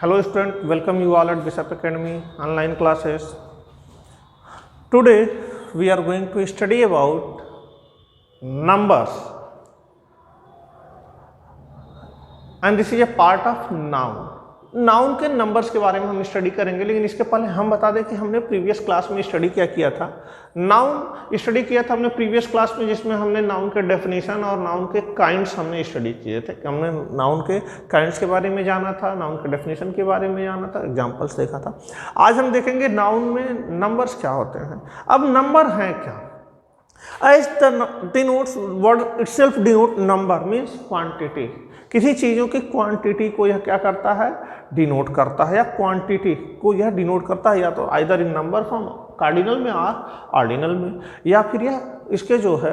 Hello student, welcome you all at Bishop Academy online classes. Today we are going to study about numbers and this is a part of noun. Noun के numbers के बारे में हम study करेंगे, लेकिन इसके पहले हम बता दें कि हमने प्रीवियस क्लास में स्टडी क्या किया था। नाउन स्टडी किया था हमने प्रीवियस क्लास में, जिसमें हमने नाउन के डेफिनेशन और नाउन के काइंड्स हमने स्टडी किए थे। हमने नाउन के काइंड्स के बारे में जाना था, नाउन के डेफिनेशन के बारे में जाना था, एग्जाम्पल्स देखा था। आज हम देखेंगे नाउन में नंबर्स क्या होते हैं। अब नंबर हैं क्या? As the denotes word itself denote number means quantity। किसी चीज़ों की क्वांटिटी को यह क्या करता है? डिनोट करता है, या क्वांटिटी को यह डिनोट करता है, या तो either in number form cardinal में और ऑर्डिनल में, या फिर यह इसके जो है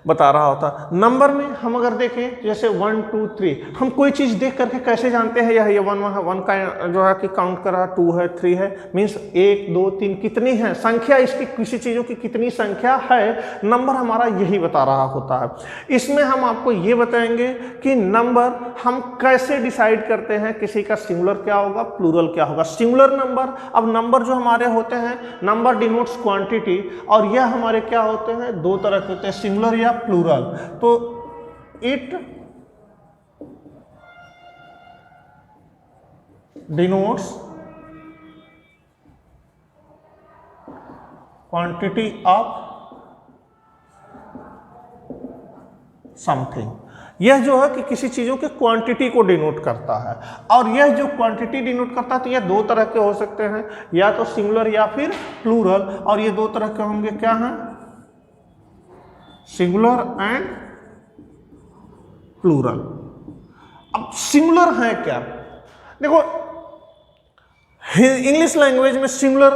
बता रहा होता। नंबर में हम अगर देखें जैसे 1 2 3, हम कोई चीज़ देख करके कैसे जानते हैं यह 1 का जो है कि काउंट करा, 2 है 3 है, मीन्स 1 2 3 कितनी है संख्या, इसकी किसी चीज़ों की कितनी संख्या है, नंबर हमारा यही बता रहा होता है। इसमें हम आपको ये बताएंगे कि नंबर हम कैसे डिसाइड करते हैं, किसी का सिंगुलर क्या होगा, प्लूरल क्या होगा। सिंगुलर नंबर, अब नंबर जो हमारे होते हैं, नंबर डिनोट्स क्वांटिटी, और यह हमारे क्या होते हैं, दो तरह के होते हैं, सिंगुलर या प्लूरल। तो it denotes quantity of something. यह जो है कि किसी चीज़ों के क्वांटिटी को डिनोट करता है, और यह जो क्वांटिटी डिनोट करता है तो यह दो तरह के हो सकते हैं, या तो सिंगुलर या फिर प्लूरल। और ये दो तरह के होंगे, क्या हैं? Singular and plural. अब सिंगुलर है क्या? देखो, इंग्लिश लैंग्वेज में सिंगुलर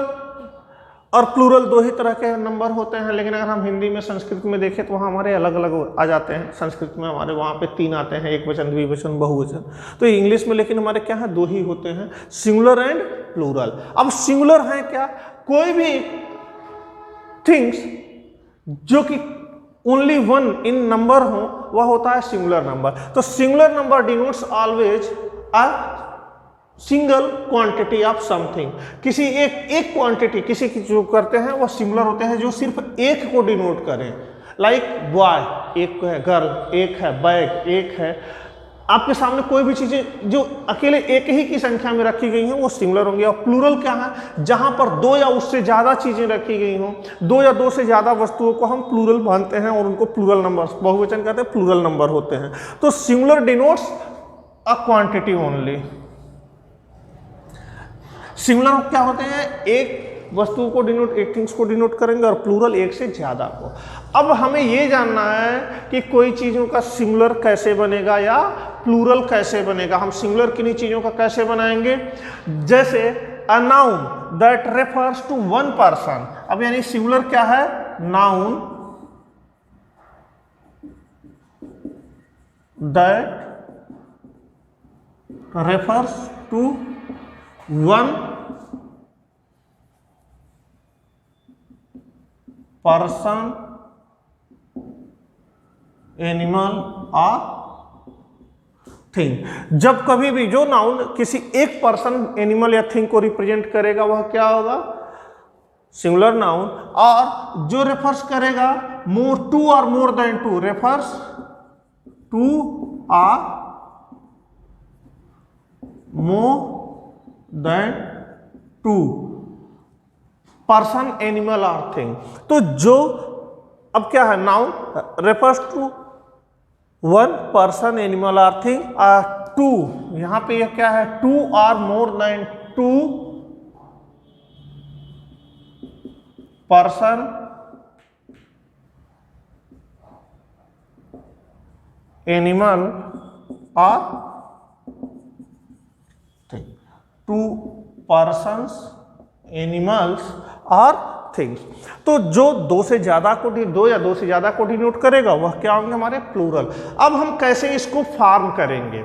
और प्लूरल दो ही तरह के नंबर होते हैं, लेकिन अगर हम हिंदी में संस्कृत में देखें तो वहाँ हमारे अलग अलग आ जाते हैं। संस्कृत में हमारे वहाँ पे 3 आते हैं, एक वचन, द्विवचन, बहुवचन। तो इंग्लिश में लेकिन हमारे क्या है, 2 ही होते हैं, सिंगुलर एंड प्लूरल। अब सिंगुलर है क्या? कोई भी थिंग्स जो कि ओनली 1 इन नंबर हो, वह होता है सिंगुलर नंबर। तो singular number denotes always a single quantity of something. किसी एक क्वांटिटी किसी की जो करते हैं वह सिंगुलर होते हैं, जो सिर्फ एक को डिनोट करें। लाइक बॉय एक है, गर्ल एक है, बैग एक है। आपके सामने कोई भी चीजें जो अकेले एक ही की संख्या में रखी गई हैं वो सिंगुलर होंगी। और प्लूरल क्या है? जहां पर 2 या उससे ज्यादा चीजें रखी गई हों, 2 या 2 से ज्यादा वस्तुओं को हम प्लूरल मानते हैं और उनको प्लूरल नंबर, बहुवचन कहते हैं, प्लूरल नंबर होते हैं। तो singular denotes a quantity only. Singular क्या होते हैं? एक वस्तु को डिनोट, एक थिंग्स को डिनोट करेंगे, और प्लूरल एक से ज्यादा को। अब हमें ये जानना है कि कोई चीजों का सिंगुलर कैसे बनेगा या प्लूरल कैसे बनेगा। हम सिंगुलर किन्हीं चीजों का कैसे बनाएंगे? जैसे a noun that refers to 1 person. अब यानी सिंगुलर क्या है? Noun that refers to 1 person, animal और थिंग। जब कभी भी जो नाउन किसी एक पर्सन, एनिमल या थिंग को रिप्रेजेंट करेगा वह क्या होगा? Singular noun. और जो रेफर्स करेगा मोर टू और more than two, refers to और more than two person, animal और थिंग। तो जो अब क्या है, noun refers to 1 person, animal और थिंग। 2 यहां पे यह क्या है? 2 और मोर देन 2 पर्सन, एनिमल और थिंग। 2 पर्सन्स, एनिमल्स और थिंग्स। तो जो 2 से ज्यादा को 2 या 2 से ज्यादा को डिनोट करेगा वह क्या होंगे? हमारे प्लूरल। अब हम कैसे इसको फॉर्म करेंगे,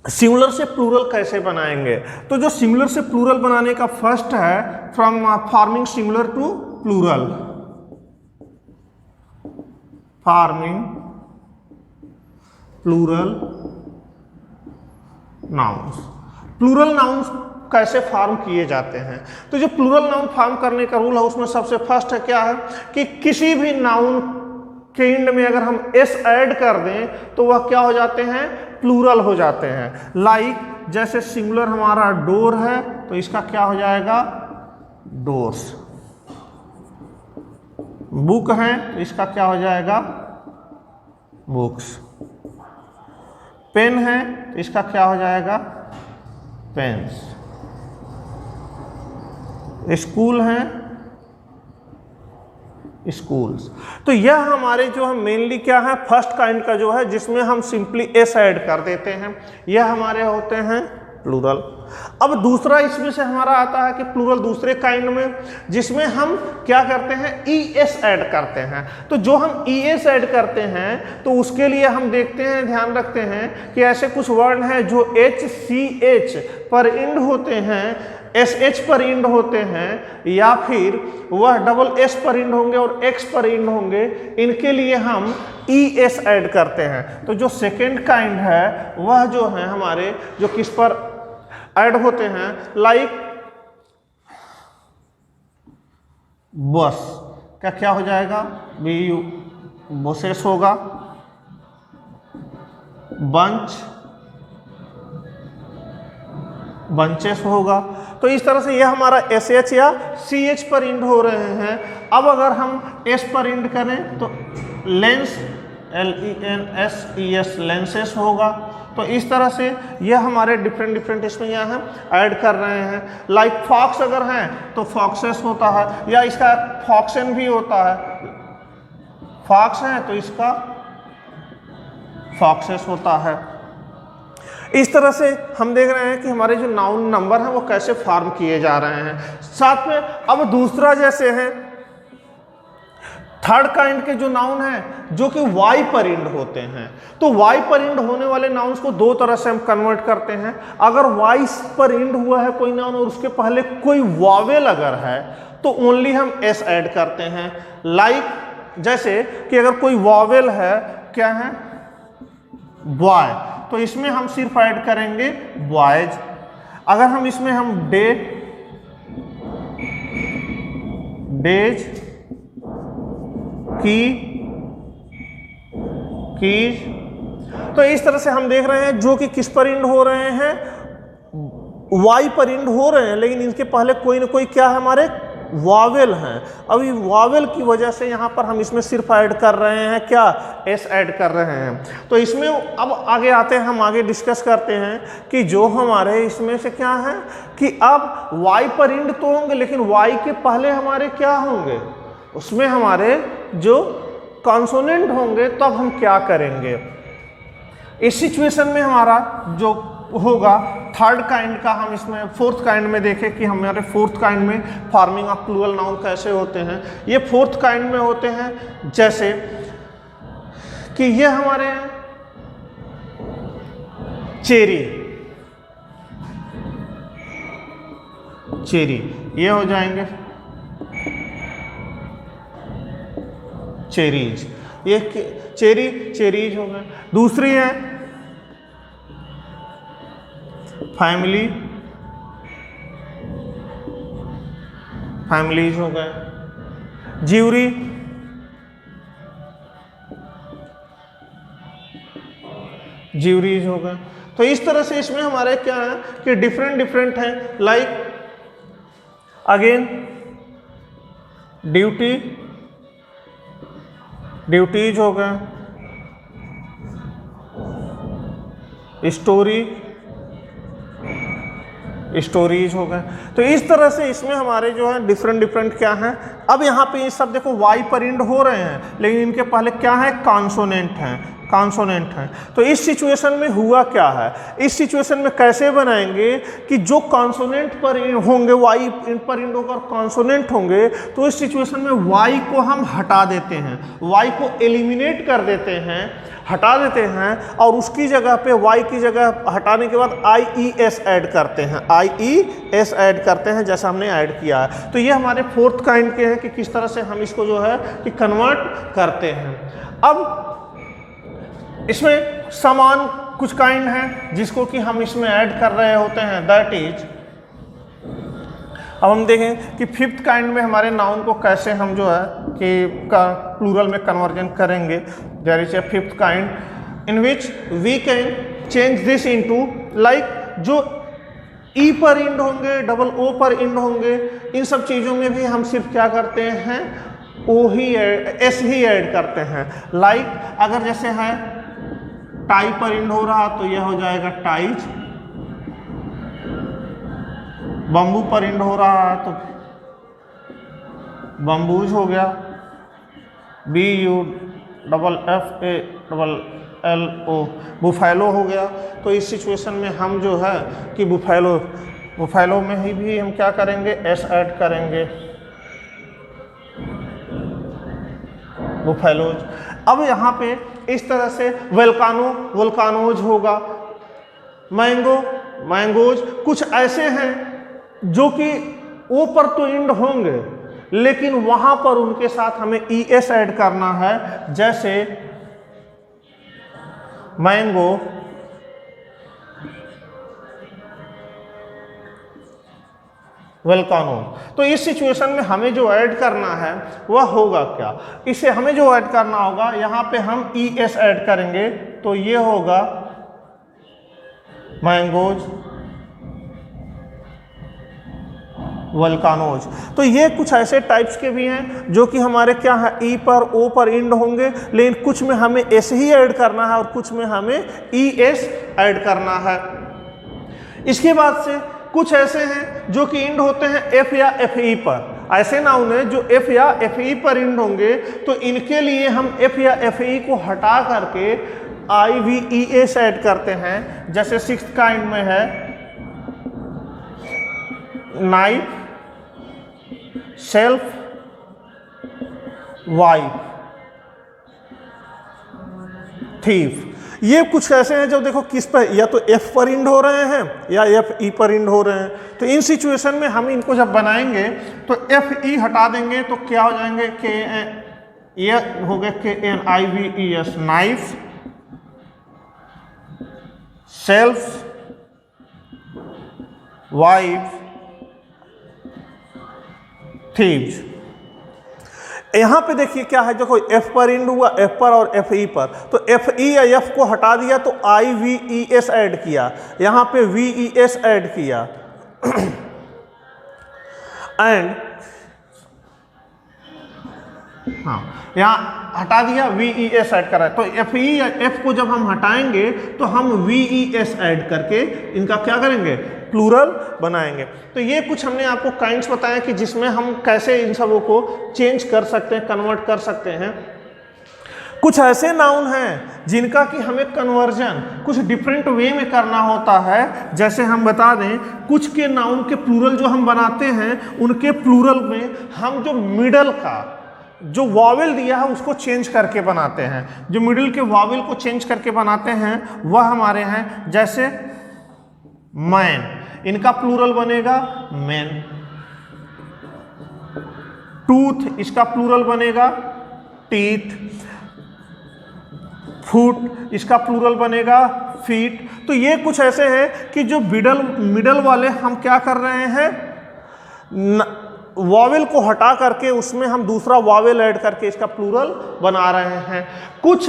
सिंगुलर से प्लूरल कैसे बनाएंगे? तो जो सिंगुलर से प्लूरल बनाने का फर्स्ट है, from forming singular to plural, forming plural nouns. Plural noun कैसे फॉर्म किए जाते हैं। तो जो प्लूरल नाउन फॉर्म करने का रूल है उसमें सबसे फर्स्ट है क्या है कि किसी भी नाउन के एंड में अगर हम एस ऐड कर दें तो वह क्या हो जाते हैं, प्लूरल हो जाते हैं। लाइक जैसे सिंगुलर हमारा डोर है तो इसका क्या हो जाएगा, डोर्स। बुक है तो इसका क्या हो जाएगा, बुक्स। पेन है तो इसका क्या हो जाएगा, पेन्स। स्कूल है, स्कूल्स। तो यह हमारे जो है मेनली क्या है, फर्स्ट काइंड का जो है जिसमें हम सिंपली एस ऐड कर देते हैं, यह हमारे होते हैं प्लूरल। अब दूसरा इसमें से हमारा आता है कि प्लूरल दूसरे काइंड में जिसमें हम क्या करते हैं, ई एस ऐड करते हैं। तो जो हम ई एस ऐड करते हैं तो उसके लिए हम देखते हैं, ध्यान रखते हैं कि ऐसे कुछ वर्ड हैं जो एच सी एच पर इंड होते हैं, एस एच पर इंड होते हैं, या फिर वह डबल एस पर इंड होंगे और एक्स पर इंड होंगे, इनके लिए हम ई एस ऐड करते हैं। तो जो सेकेंड काइंड है वह जो है हमारे जो किस पर ऐड होते हैं, लाइक बस का क्या हो जाएगा, बी यू, बसेस होगा। बंच, बंचेस होगा। तो इस तरह से यह हमारा एस एच या सी एच पर इंड हो रहे हैं। अब अगर हम एस पर इंड करें तो lens, L E N S E S, lenses होगा। तो इस तरह से यह हमारे डिफरेंट इसमें यहाँ हम ऐड कर रहे हैं। लाइक फॉक्स अगर हैं तो फॉक्सेस होता है, या इसका फॉक्सन भी होता है। फॉक्स है तो इसका फॉक्सेस होता है। इस तरह से हम देख रहे हैं कि हमारे जो नाउन नंबर हैं वो कैसे फॉर्म किए जा रहे हैं। साथ में अब दूसरा जैसे है थर्ड काइंड के जो नाउन हैं जो कि वाई पर इंड होते हैं। तो वाई पर इंड होने वाले नाउन्स को दो तरह से हम कन्वर्ट करते हैं। अगर वाई पर इंड हुआ है कोई नाउन और उसके पहले कोई वावेल अगर है तो ओनली हम एस ऐड करते हैं। लाइक जैसे कि अगर कोई वावेल है, क्या है, बॉय, तो इसमें हम सिर्फ ऐड करेंगे बॉयज। अगर हम इसमें हम डे, डेज, की, कीज, तो इस तरह से हम देख रहे हैं जो कि किस पर इंड हो रहे हैं, वाई पर इंड हो रहे हैं, लेकिन इनके पहले कोई ना कोई क्या है, हमारे वावेल हैं। अभी वावेल की वजह से यहाँ पर हम इसमें सिर्फ ऐड कर रहे हैं क्या, एस ऐड कर रहे हैं। तो इसमें अब आगे आते हैं, हम आगे डिस्कस करते हैं कि जो हमारे इसमें से क्या है कि अब वाई पर इंड तो होंगे लेकिन वाई के पहले हमारे क्या होंगे, उसमें हमारे जो कॉन्सोनेंट होंगे। तब हम क्या करेंगे, इस सिचुएशन में हमारा जो होगा थर्ड काइंड का, हम इसमें फोर्थ काइंड में देखें कि हमारे फोर्थ काइंड में फॉर्मिंग ऑफ प्लूरल नाउन कैसे होते हैं। ये फोर्थ काइंड में होते हैं जैसे कि ये हमारे हैं चेरी, चेरी, ये हो जाएंगे चेरीज, ये चेरी, चेरीज हो गए। दूसरी है फैमिली, फैमिलीज हो गए। ज्यूरी, ज्यूरीज हो गए। तो इस तरह से इसमें हमारे क्या है कि डिफरेंट हैं। लाइक अगेन ड्यूटी, ड्यूटीज हो गए। स्टोरी, स्टोरीज हो गए। तो इस तरह से इसमें हमारे जो है डिफरेंट क्या हैं। अब यहाँ पे ये सब देखो वाई पर इंड हो रहे हैं लेकिन इनके पहले क्या है, कॉन्सोनेंट हैं, कॉन्सोनेंट हैं। तो इस सिचुएशन में हुआ क्या है, इस सिचुएशन में कैसे बनाएंगे कि जो कॉन्सोनेंट पर होंगे, वाई पर इंड होकर कॉन्सोनेंट होंगे, तो इस सिचुएशन में वाई को हम हटा देते हैं, वाई को एलिमिनेट कर देते हैं, हटा देते हैं, और उसकी जगह पे वाई की जगह हटाने के बाद आई ई एस ऐड करते हैं, आई ई एस ऐड करते हैं जैसा हमने ऐड किया है। तो ये हमारे फोर्थ काइंड के हैं कि किस तरह से हम इसको जो है कि कन्वर्ट करते हैं। अब इसमें समान कुछ काइंड है जिसको कि हम इसमें ऐड कर रहे होते हैं, दैट इज, अब हम देखें कि फिफ्थ काइंड में हमारे नाउन को कैसे हम जो है कि प्लूरल में कन्वर्जन करेंगे। There is a fifth kind in which we can change this into, like जो ई पर इंड होंगे, डबल ओ पर इंड होंगे, इन सब चीज़ों में भी हम सिर्फ क्या करते हैं, ओ ही एस ही ऐड करते हैं। लाइक अगर जैसे है टाई पर इंड हो रहा तो यह हो जाएगा टाइज, बम्बू पर इंड हो रहा है तो बम्बूज हो गया, BUFFALO बुफैलो हो गया। तो इस सिचुएशन में हम जो है कि बुफैलो में ही भी हम क्या करेंगे, एस ऐड करेंगे, बुफैलोज। अब यहाँ पे इस तरह से वोल्कानोज होगा, मैंगोज। कुछ ऐसे हैं जो कि ओ पर तो इंड होंगे लेकिन वहां पर उनके साथ हमें ES ऐड करना है, जैसे मैंगो, वोल्कानो। तो इस सिचुएशन में हमें जो ऐड करना है वह होगा क्या, इसे हमें जो ऐड करना होगा, यहां पे हम ES ऐड करेंगे तो ये होगा मैंगोज, वोल्कानोज। तो ये कुछ ऐसे टाइप्स के भी हैं जो कि हमारे क्या है, ई पर ओ पर इंड होंगे, लेकिन कुछ में हमें एस ही ऐड करना है और कुछ में हमें ES ऐड करना है। इसके बाद से कुछ ऐसे हैं जो कि इंड होते हैं F या FE पर। ऐसे नाउन है जो F या FE पर इंड होंगे तो इनके लिए हम F या FE को हटा करके IVES ऐड करते हैं। जैसे सिक्स्थ काइंड में है नाइफ, सेल्फ, वाइफ, थीफ। ये कुछ ऐसे हैं जो देखो किस पर, या तो F पर इंड हो रहे हैं या FE पर इंड हो रहे हैं। तो इन सिचुएशन में हम इनको जब बनाएंगे तो FE हटा देंगे तो क्या हो जाएंगे, ये हो गए KNIVES, knife, self, wife, thieves. यहां पे देखिए क्या है, देखो F पर इंड हुआ, F पर और FE पर, तो FE या F को हटा दिया तो IVES ऐड किया, यहां पे VES ऐड किया एंड हाँ यहाँ हटा दिया, VES ऐड करा। तो FE या F को जब हम हटाएंगे तो हम VES ऐड करके इनका क्या करेंगे, प्लूरल बनाएंगे। तो ये कुछ हमने आपको काइंड्स बताए कि जिसमें हम कैसे इन सबों को चेंज कर सकते हैं, कन्वर्ट कर सकते हैं। कुछ ऐसे नाउन हैं जिनका कि हमें कन्वर्जन कुछ डिफरेंट वे में करना होता है। जैसे हम बता दें, कुछ के नाउन के प्लूरल जो हम बनाते हैं, उनके प्लूरल में हम जो मिडल का जो वॉवेल दिया है उसको चेंज करके बनाते हैं। जो मिडिल के वॉवेल को चेंज करके बनाते हैं वह हमारे हैं, जैसे मैन, इनका प्लूरल बनेगा मैन। टूथ, इसका प्लूरल बनेगा टीथ। फुट, इसका प्लूरल बनेगा फीट। तो ये कुछ ऐसे हैं कि जो मिडल वाले हम क्या कर रहे हैं, वॉवेल को हटा करके उसमें हम दूसरा वॉवेल ऐड करके इसका प्लूरल बना रहे हैं। कुछ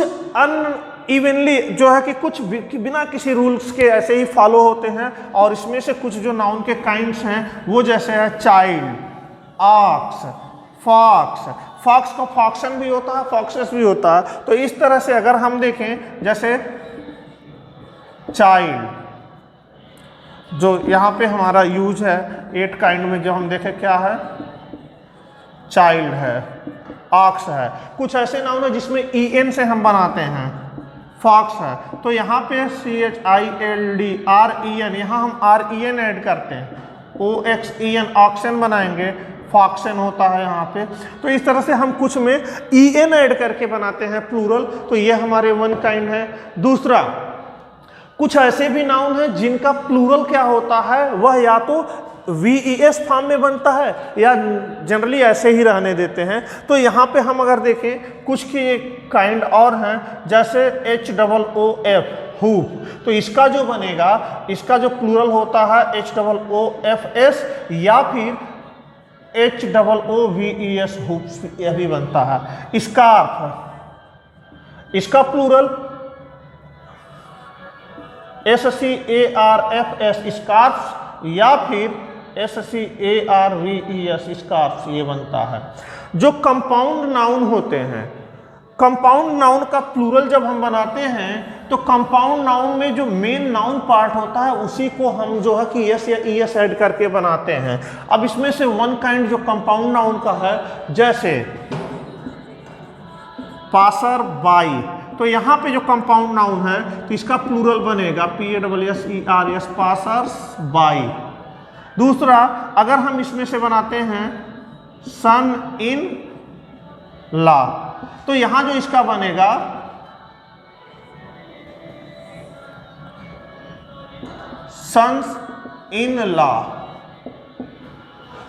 इवनली जो है कि कुछ बिना किसी रूल्स के ऐसे ही फॉलो होते हैं, और इसमें से कुछ जो नाउन के काइंड्स हैं वो जैसे है चाइल्ड, ऑक्स, फॉक्स। फॉक्स का फॉक्सन भी होता है, फॉक्सेस भी होता है। तो इस तरह से अगर हम देखें, जैसे चाइल्ड जो यहाँ पे हमारा यूज है 8 काइंड में, जो हम देखें क्या है, चाइल्ड है, ऑक्स है। कुछ ऐसे नाउन है जिसमें EN से हम बनाते हैं, फॉक्स है। तो यहाँ पे CHILD REN, यहाँ हम REN ऐड करते हैं, OXEN, ऑक्सन बनाएंगे, फॉक्सन होता है यहाँ पे। तो इस तरह से हम कुछ में EN ऐड करके बनाते हैं प्लूरल। तो ये हमारे 1 काइंड है। दूसरा, कुछ ऐसे भी नाउन हैं जिनका प्लूरल क्या होता है, वह या तो VES फॉर्म में बनता है या जनरली ऐसे ही रहने देते हैं। तो यहाँ पे हम अगर देखें कुछ की काइंड और हैं, जैसे HOOF हुप, तो इसका जो बनेगा, इसका जो प्लूरल होता है HOOFS या फिर HOOVES हुप्स, यह भी बनता है। स्कार्फ, इसका प्लूरल SCARFS स्कार्फ्स या फिर SCARVES स्कार्फ्स, ये बनता है। जो कंपाउंड नाउन होते हैं, कंपाउंड नाउन का प्लूरल जब हम बनाते हैं तो कंपाउंड नाउन में जो मेन नाउन पार्ट होता है उसी को हम जो है कि एस या ES ऐड करके बनाते हैं। अब इसमें से वन काइंड जो कंपाउंड नाउन का है, जैसे पासर बाई, तो यहाँ पे जो कंपाउंड नाउन है तो इसका प्लूरल बनेगा PASSERS, पासर्स बाई। दूसरा, अगर हम इसमें से बनाते हैं सन इन लॉ, तो यहाँ जो इसका बनेगा सन्स इन लॉ।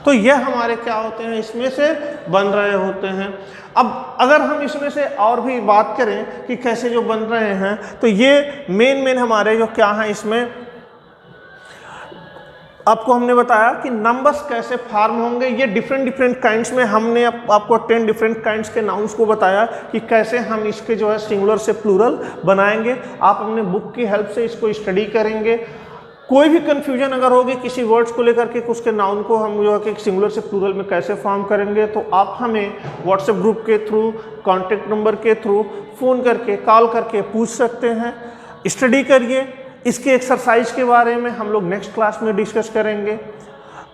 तो यह हमारे क्या होते हैं, इसमें से बन रहे होते हैं। अब अगर हम इसमें से और भी बात करें कि कैसे जो बन रहे हैं, तो ये मेन हमारे जो क्या हैं, इसमें आपको हमने बताया कि नंबर्स कैसे फॉर्म होंगे। ये डिफरेंट काइंड्स में हमने आपको 10 डिफरेंट काइंड्स के नाउन्स को बताया कि कैसे हम इसके जो है सिंगुलर से प्लूरल बनाएंगे। आप अपने बुक की हेल्प से इसको स्टडी करेंगे। कोई भी कन्फ्यूजन अगर होगी किसी वर्ड्स को लेकर के, उसके नाउन को हम जो है कि सिंगुलर से प्लूरल में कैसे फॉर्म करेंगे, तो आप हमें व्हाट्सएप ग्रुप के थ्रू, कॉन्टेक्ट नंबर के थ्रू, फ़ोन करके, कॉल करके पूछ सकते हैं। स्टडी करिए। इसके एक्सरसाइज के बारे में हम लोग नेक्स्ट क्लास में डिस्कस करेंगे।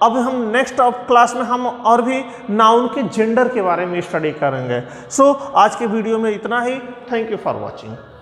अब हम नेक्स्ट क्लास में हम और भी नाउन के जेंडर के बारे में स्टडी करेंगे। सो आज के वीडियो में इतना ही। Thank you for watching.